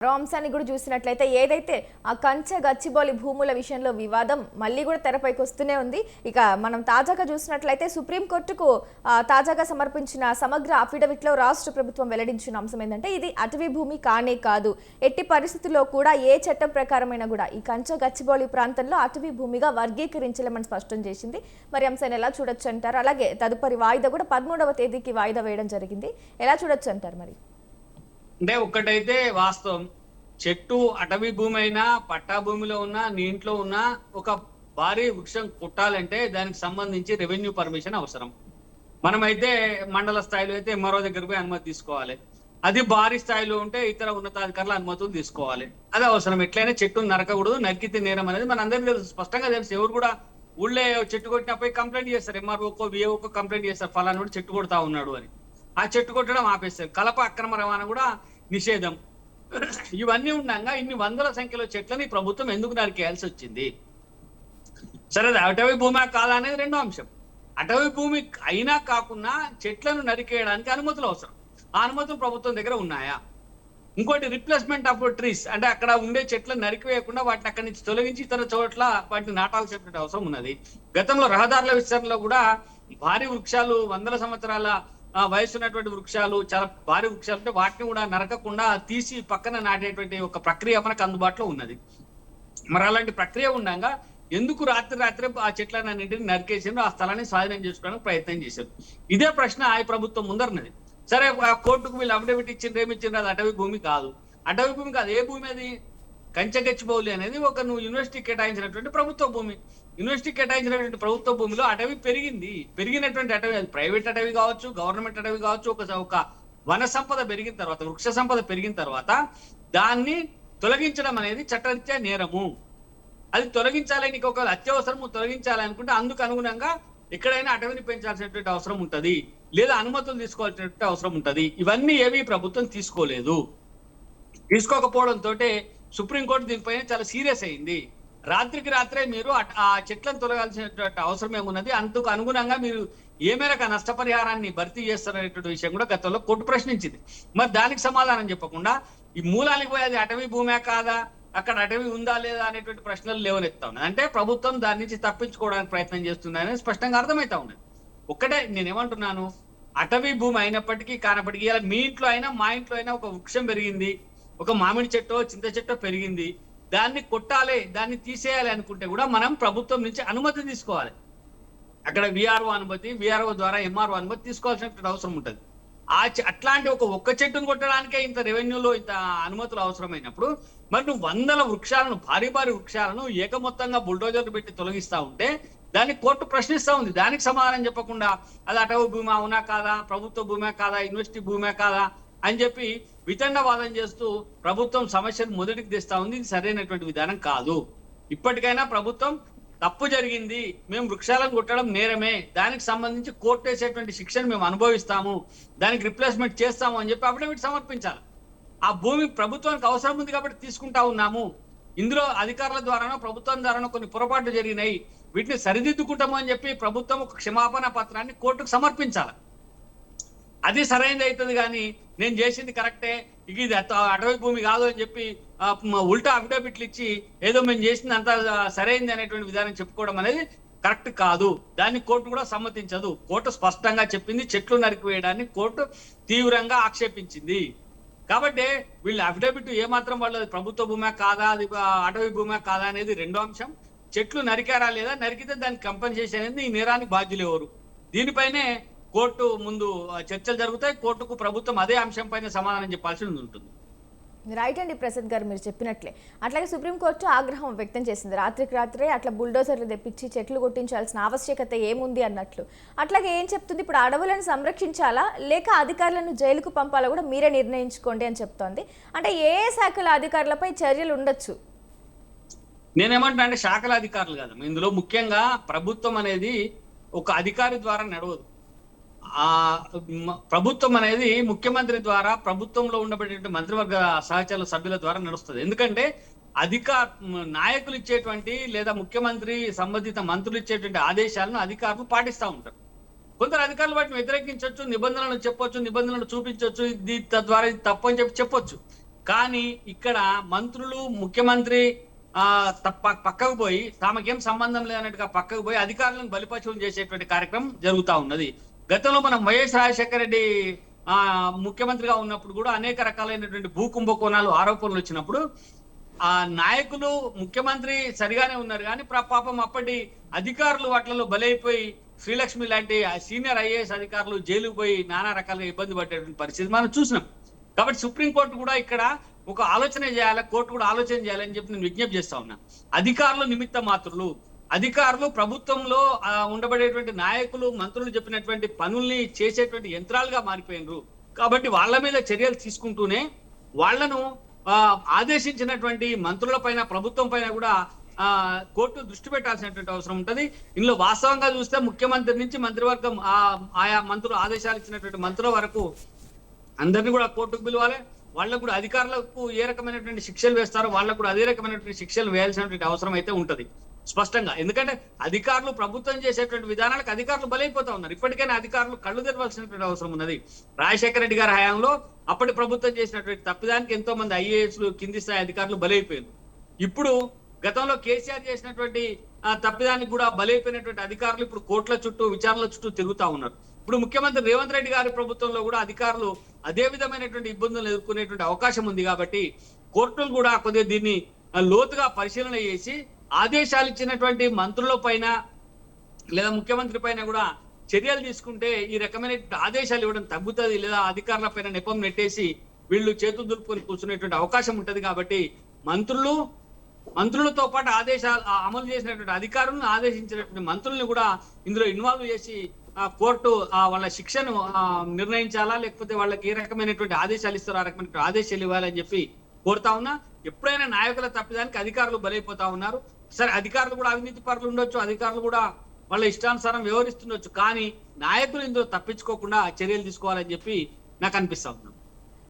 మరో అంశాన్ని కూడా చూసినట్లయితే ఏదైతే ఆ కంచె గచ్చిబౌలి భూముల విషయంలో వివాదం మళ్ళీ కూడా తెరపైకి వస్తూనే ఉంది. ఇక మనం తాజాగా చూసినట్లయితే సుప్రీంకోర్టుకు తాజాగా సమర్పించిన సమగ్ర అఫిడవిట్లో రాష్ట్ర ప్రభుత్వం వెల్లడించిన అంశం ఏంటంటే ఇది అటవీ భూమి కానే కాదు, ఎట్టి పరిస్థితుల్లో కూడా ఏ చట్టం ప్రకారమైనా కూడా ఈ కంచె గచ్చిబౌలి ప్రాంతంలో అటవీ భూమిగా వర్గీకరించలేమని స్పష్టం చేసింది. మరి అంశాన్ని ఎలా చూడొచ్చు అంటారు? అలాగే తదుపరి వాయిదా కూడా 13వ తేదీకి వాయిదా వేయడం జరిగింది. ఎలా చూడొచ్చు అంటారు? మరి అంటే ఒక్కటైతే వాస్తవం, చెట్టు అటవీ భూమి అయినా పట్టా భూమిలో ఉన్నా నీ ఇంట్లో ఉన్నా ఒక భారీ వృక్షం కుట్టాలంటే దానికి సంబంధించి రెవెన్యూ పర్మిషన్ అవసరం. మనమైతే మండల స్థాయిలో అయితే ఎంఆర్ఓ దగ్గర పోయి అనుమతి తీసుకోవాలి. అది భారీ స్థాయిలో ఉంటే ఇతర ఉన్నతాధికారుల అనుమతులు తీసుకోవాలి. అది అవసరం. ఎట్లయినా చెట్టు నరకకూడదు, నరికితే నేరం అనేది మన అందరికీ తెలుసు, స్పష్టంగా తెలుసు. ఎవరు కూడా ఊళ్ళో చెట్టు కొట్టినప్పుడు కంప్లైంట్ చేస్తారు, ఎంఆర్ఓకో విఏఓకో కంప్లైంట్ చేస్తారు, ఫలానా చెట్టు కొడతా ఉన్నాడు అని. ఆ చెట్టు కొట్టడం ఆపేస్తారు. కలప అక్రమ రవాణా కూడా నిషేధం. ఇవన్నీ ఉండగా ఇన్ని వందల సంఖ్యలో చెట్లని ప్రభుత్వం ఎందుకు నరికేయాల్సి వచ్చింది? సరే, అటవీ భూమి కాదా అనేది రెండో అంశం. అటవీ భూమి అయినా కాకుండా చెట్లను నరికేయడానికి అనుమతులు అవసరం. ఆ అనుమతులు ప్రభుత్వం దగ్గర ఉన్నాయా? ఇంకోటి, రిప్లేస్మెంట్ ఆఫ్ ట్రీస్, అంటే అక్కడ ఉండే చెట్లను నరికివేయకుండా వాటిని అక్కడి నుంచి తొలగించి ఇతర చోట్ల వాటిని నాటాల్సిన అవసరం ఉన్నది. గతంలో రహదారుల విస్తరణలో కూడా భారీ వృక్షాలు, వందల సంవత్సరాల వయసు ఉన్నటువంటి వృక్షాలు, చాలా భారీ వృక్షాలు ఉంటే వాటిని కూడా నరకకుండా తీసి పక్కన నాటేటువంటి ఒక ప్రక్రియ మనకు అందుబాటులో ఉన్నది. మరి అలాంటి ప్రక్రియ ఉండగా ఎందుకు రాత్రి ఆ చెట్లను అన్నింటిని నరికేసిండ్రు, ఆ స్థలాన్ని స్వాధీనం చేసుకోవడానికి ప్రయత్నం చేశారు? ఇదే ప్రశ్న ఆ ప్రభుత్వం ముందరున్నది. సరే, ఆ కోర్టుకు వీళ్ళు అఫిడవిట్ ఇచ్చిండ్రు, ఏమిచ్చిండ్రు? అది అటవీ భూమి కాదు. అటవీ భూమి కాదు. ఏ భూమి అది? కంచె గచ్చిబౌలి అనేది ఒక నువ్వు యూనివర్సిటీ కేటాయించినటువంటి ప్రభుత్వ భూమి. యూనివర్సిటీ కేటాయించినటువంటి ప్రభుత్వ భూమిలో అటవీ పెరిగినటువంటి అటవీ, అది ప్రైవేట్ అటవీ కావచ్చు, గవర్నమెంట్ అటవీ కావచ్చు. ఒక వన సంపద పెరిగిన తర్వాత, వృక్ష సంపద పెరిగిన తర్వాత దాన్ని తొలగించడం అనేది చట్టరీత్యా నేరము. అది తొలగించాలని నీకు ఒకవేళ అత్యవసరము తొలగించాలనుకుంటే అందుకు అనుగుణంగా ఎక్కడైనా అటవీని పెంచాల్సినటువంటి అవసరం ఉంటది, లేదా అనుమతులు తీసుకోవాల్సినటువంటి అవసరం ఉంటది. ఇవన్నీ ఏవి ప్రభుత్వం తీసుకోకపోవడంతో సుప్రీంకోర్టు దీనిపైన చాలా సీరియస్ అయింది. రాత్రికి రాత్రే మీరు ఆ చెట్లను తొలగాల్సినటువంటి అవసరం ఏమున్నది, అందుకు అనుగుణంగా మీరు ఏ మేరకు నష్టపరిహారాన్ని భర్తీ చేస్తారనేటువంటి విషయం కూడా గతంలో కోర్టు ప్రశ్నించింది. మరి దానికి సమాధానం చెప్పకుండా ఈ మూలానికి పోయి అది అటవీ భూమే కాదా, అక్కడ అటవీ ఉందా లేదా అనేటువంటి ప్రశ్నలు లేవనెత్తా ఉన్నాయి. అంటే ప్రభుత్వం దాని నుంచి తప్పించుకోవడానికి ప్రయత్నం చేస్తుందని స్పష్టంగా అర్థమవుతా ఉన్నది. ఒక్కటే నేనేమంటున్నాను, అటవీ భూమి అయినప్పటికీ కానప్పటికీ ఇలా మీ ఇంట్లో అయినా మా ఇంట్లో అయినా ఒక వృక్షం పెరిగింది, ఒక మామిడి చెట్టో చింత చెట్టో పెరిగింది, దాన్ని కొట్టాలి, దాన్ని తీసేయాలి అనుకుంటే కూడా మనం ప్రభుత్వం నుంచి అనుమతి తీసుకోవాలి. అక్కడ విఆర్ఓ అనుమతి, విఆర్ఓ ద్వారా ఎంఆర్ఓ అనుమతి తీసుకోవాల్సినటువంటి అవసరం ఉంటుంది. అట్లాంటి ఒక్క చెట్టును కొట్టడానికే ఇంత రెవెన్యూలో ఇంత అనుమతులు అవసరమైనప్పుడు మరి నువ్వు వందల వృక్షాలను, భారీ వృక్షాలను ఏకమొత్తంగా బుల్డోజర్లు పెట్టి తొలగిస్తా ఉంటే దాన్ని కోర్టు ప్రశ్నిస్తా ఉంది. దానికి సమాధానం చెప్పకుండా అది అటవీ భూమి అవునా కాదా, ప్రభుత్వ భూమే కాదా, యూనివర్సిటీ భూమే కాదా అని చెప్పి వితండవాదం చేస్తూ ప్రభుత్వం సమస్యను మొదటికి తెస్తా ఉంది. ఇది సరైనటువంటి విధానం కాదు. ఇప్పటికైనా ప్రభుత్వం తప్పు జరిగింది, మేము వృక్షాలను కొట్టడం నేరమే, దానికి సంబంధించి కోర్టు వేసేటువంటి శిక్షను మేము అనుభవిస్తాము, దానికి రిప్లేస్మెంట్ చేస్తాము అని చెప్పి అఫిడవిట్ సమర్పించాలి. ఆ భూమి ప్రభుత్వానికి అవసరం ఉంది కాబట్టి తీసుకుంటా ఉన్నాము, ఇందులో అధికారుల ద్వారానో ప్రభుత్వం ద్వారానో కొన్ని పొరపాట్లు జరిగినాయి, వీటిని సరిదిద్దుకుంటాము అని చెప్పి ప్రభుత్వం ఒక క్షమాపణ పత్రాన్ని కోర్టుకు సమర్పించాలి. అది సరైనది అవుతుంది. కానీ నేను చేసింది కరెక్టే, ఇది అటవీ భూమి కాదు అని చెప్పి ఉల్టా అఫిడవిట్లు ఇచ్చి ఏదో మేము చేసింది అంతా సరైనది అనేటువంటి విధానం చెప్పుకోవడం అనేది కరెక్ట్ కాదు. దాన్ని కోర్టు కూడా సమ్మతించదు. కోర్టు స్పష్టంగా చెప్పింది, చెట్లు నరికివేయడాన్ని కోర్టు తీవ్రంగా ఆక్షేపించింది. కాబట్టి వీళ్ళు అఫిడవిట్ ఏమాత్రం వాళ్ళు ప్రభుత్వ భూమే కాదా, అది అటవీ భూమే కాదా అనేది రెండో అంశం. చెట్లు నరికారా లేదా, నరికితే దానికి కంపెన్సేషన్ అనేది ఈ నేరానికి బాధ్యులు ఎవరు? దీనిపైనే కోర్టు ముందు చర్చలు జరుగుతాయి. కోర్టుకు ప్రభుత్వం అదే అంశం పైన సమాధానం చెప్పాల్సి ఉంటుంది. రైట్ అండి ప్రసాద్ గారు, మీరు చెప్పినట్లే. అట్లాగే సుప్రీంకోర్టు ఆగ్రహం వ్యక్తం చేసింది. రాత్రికి రాత్రే అట్లా బుల్డోజర్లు తెప్పించి చెట్లు కొట్టించాల్సిన ఆవశ్యకత ఏముంది అన్నట్లు. అట్లాగే ఏం చెప్తుంది, ఇప్పుడు అడవులను సంరక్షించాలా లేక అధికారులను జైలుకు పంపాలా కూడా మీరే నిర్ణయించుకోండి అని చెప్తోంది. అంటే ఏ శాఖల అధికారులపై చర్యలు ఉండొచ్చు? నేనేమంటున్నా అంటే శాఖల అధికారులు కాదు ఇందులో. ముఖ్యంగా ప్రభుత్వం అనేది ఒక అధికారి ద్వారా నడవదు. ప్రభుత్వం అనేది ముఖ్యమంత్రి ద్వారా, ప్రభుత్వంలో ఉండబడేటువంటి మంత్రివర్గ సహచర సభ్యుల ద్వారా నడుస్తుంది. ఎందుకంటే నాయకులు ఇచ్చేటువంటి లేదా ముఖ్యమంత్రి సంబంధిత మంత్రులు ఇచ్చేటువంటి ఆదేశాలను అధికారులు పాటిస్తూ ఉంటారు. కొందరు అధికారులు వాటిని వ్యతిరేకించవచ్చు, నిబంధనలను చెప్పొచ్చు, నిబంధనలు చూపించవచ్చు, తద్వారా ఇది తప్పు అని చెప్పొచ్చు. కానీ ఇక్కడ మంత్రులు ముఖ్యమంత్రి పక్కకు పోయి తమకేం సంబంధం లేనట్టుగా పక్కకు పోయి అధికారులను బలిపశువులు చేసేటువంటి కార్యక్రమం జరుగుతా ఉన్నది. గతంలో మనం వైఎస్ రాజశేఖర రెడ్డి ముఖ్యమంత్రిగా ఉన్నప్పుడు కూడా అనేక రకాలైనటువంటి భూ కుంభకోణాలు ఆరోపణలు వచ్చినప్పుడు ఆ నాయకులు ముఖ్యమంత్రి సరిగానే ఉన్నారు కానీ పాపం అప్పటి అధికారులు వాటిలో బలైపోయి శ్రీలక్ష్మి లాంటి సీనియర్ ఐఏఎస్ అధికారులు జైలుకు పోయి నానా రకాలుగా ఇబ్బంది పడేటువంటి పరిస్థితి మనం చూసినాం. కాబట్టి సుప్రీంకోర్టు కూడా ఇక్కడ ఒక ఆలోచన చేయాలి, కోర్టు కూడా ఆలోచన చేయాలని చెప్పి నేను విజ్ఞప్తి చేస్తా ఉన్నా. అధికారులు నిమిత్త మాత్రులు, అధికారులు ప్రభుత్వంలో ఉండబడేటువంటి నాయకులు మంత్రులు చెప్పినటువంటి పనుల్ని చేసేటువంటి యంత్రాలుగా మారిపోయినరు. కాబట్టి వాళ్ళ మీద చర్యలు తీసుకుంటూనే వాళ్లను ఆదేశించినటువంటి మంత్రుల పైన ప్రభుత్వం పైన కూడా కోర్టు దృష్టి పెట్టాల్సినటువంటి అవసరం ఉంటది. ఇందులో వాస్తవంగా చూస్తే ముఖ్యమంత్రి నుంచి మంత్రివర్గం ఆయా మంత్రులు ఆదేశాలు ఇచ్చినటువంటి మంత్రుల వరకు అందరినీ కూడా కోర్టుకు పిలవాలి. వాళ్ళకు కూడా అధికారులకు ఏ రకమైనటువంటి శిక్షలు వేస్తారో వాళ్ళకు కూడా అదే రకమైనటువంటి శిక్షలు వేయాల్సినటువంటి అవసరం అయితే ఉంటది స్పష్టంగా. ఎందుకంటే అధికారులు ప్రభుత్వం చేసేటువంటి విధానాలకు అధికారులు బలైపోతా ఉన్నారు. ఇప్పటికైనా అధికారులు కళ్ళు తెరవాల్సినటువంటి అవసరం ఉన్నది. రాజశేఖర రెడ్డి గారి హయాంలో అప్పటి ప్రభుత్వం చేసినటువంటి తప్పిదానికి ఎంతో మంది ఐఏఎస్లు కింది స్థాయి అధికారులు బలైపోయారు. ఇప్పుడు గతంలో కేసీఆర్ చేసినటువంటి తప్పిదానికి కూడా బలైపోయినటువంటి అధికారులు ఇప్పుడు కోర్టుల చుట్టూ విచారణల చుట్టూ తిరుగుతా ఉన్నారు. ఇప్పుడు ముఖ్యమంత్రి రేవంత్ రెడ్డి గారి ప్రభుత్వంలో కూడా అధికారులు అదే విధమైనటువంటి ఇబ్బందులు ఎదుర్కొనేటువంటి అవకాశం ఉంది. కాబట్టి కోర్టులు కూడా కొద్దిగా దీన్ని లోతుగా పరిశీలన చేసి ఆదేశాలు ఇచ్చినటువంటి మంత్రుల పైన లేదా ముఖ్యమంత్రి పైన కూడా చర్యలు తీసుకుంటే ఈ రకమైన ఆదేశాలు ఇవ్వడం తగ్గుతుంది. లేదా అధికారుల పైన నెపం నెట్టేసి వీళ్ళు చేతులు దులుపుకొని కూర్చునేటువంటి అవకాశం ఉంటది. కాబట్టి మంత్రులతో పాటు ఆదేశాలు అమలు చేసినటువంటి అధికారులను ఆదేశించినటువంటి మంత్రుల్ని కూడా ఇందులో ఇన్వాల్వ్ చేసి కోర్టు వాళ్ళ శిక్షను నిర్ణయించాలా, లేకపోతే వాళ్ళకి ఏ రకమైనటువంటి ఆదేశాలు ఇస్తారో ఆ రకమైన ఆదేశాలు ఇవ్వాలని చెప్పి కోరుతా ఉన్నా. ఎప్పుడైనా నాయకుల తప్పిదానికి అధికారులు బలైపోతా ఉన్నారు. సరే, అధికారులు కూడా అవినీతి పరులు ఉండొచ్చు, అధికారులు కూడా వాళ్ళ ఇష్టానుసారం వ్యవహరిస్తుండొచ్చు, కానీ నాయకులు ఇందులో తప్పించుకోకుండా చర్యలు తీసుకోవాలని చెప్పి నాకు అనిపిస్తా ఉంది.